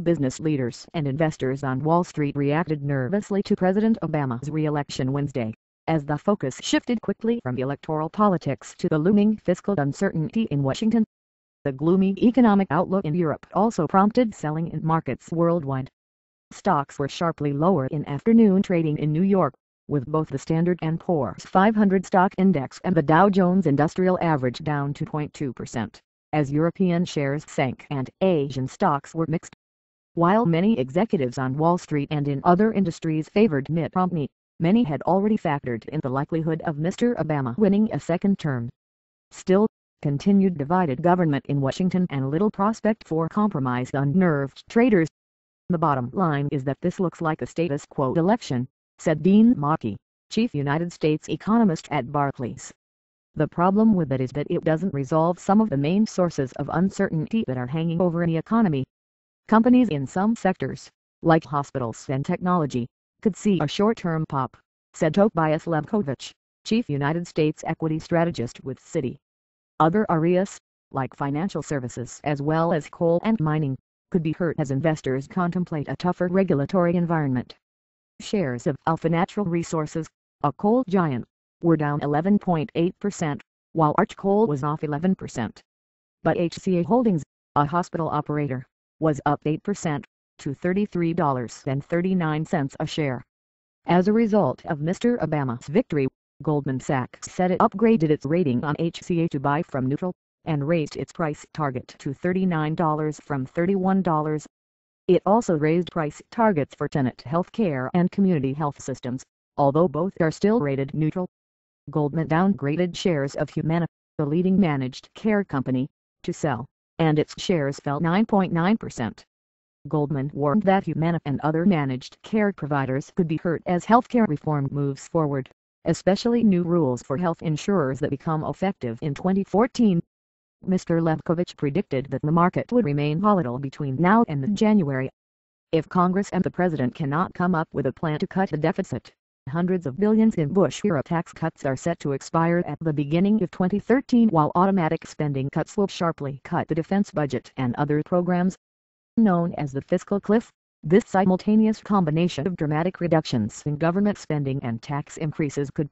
Business leaders and investors on Wall Street reacted nervously to President Obama's re-election Wednesday, as the focus shifted quickly from electoral politics to the looming fiscal uncertainty in Washington. The gloomy economic outlook in Europe also prompted selling in markets worldwide. Stocks were sharply lower in afternoon trading in New York, with both the Standard & Poor's 500 stock index and the Dow Jones Industrial Average down 2.2%, as European shares sank and Asian stocks were mixed. While many executives on Wall Street and in other industries favored Mitt Romney, many had already factored in the likelihood of Mr. Obama winning a second term. Still, continued divided government in Washington and little prospect for compromise unnerved traders. The bottom line is that this looks like a status quo election, said Dean Maki, chief United States economist at Barclays. The problem with it is that it doesn't resolve some of the main sources of uncertainty that are hanging over the economy. Companies in some sectors, like hospitals and technology, could see a short-term pop, said Tobias Levkovich, chief United States equity strategist with Citi. Other areas, like financial services as well as coal and mining, could be hurt as investors contemplate a tougher regulatory environment. Shares of Alpha Natural Resources, a coal giant, were down 11.8%, while Arch Coal was off 11%. But HCA Holdings, a hospital operator, was up 8%, to $33.39 a share. As a result of Mr. Obama's victory, Goldman Sachs said it upgraded its rating on HCA to buy from neutral, and raised its price target to $39 from $31. It also raised price targets for Tenet Healthcare and Community Health Systems, although both are still rated neutral. Goldman downgraded shares of Humana, the leading managed care company, to sell, and its shares fell 9.9%. Goldman warned that Humana and other managed care providers could be hurt as healthcare reform moves forward, especially new rules for health insurers that become effective in 2014. Mr. Levkovich predicted that the market would remain volatile between now and January. If Congress and the President cannot come up with a plan to cut the deficit, hundreds of billions in Bush-era tax cuts are set to expire at the beginning of 2013, while automatic spending cuts will sharply cut the defense budget and other programs. Known as the fiscal cliff, this simultaneous combination of dramatic reductions in government spending and tax increases could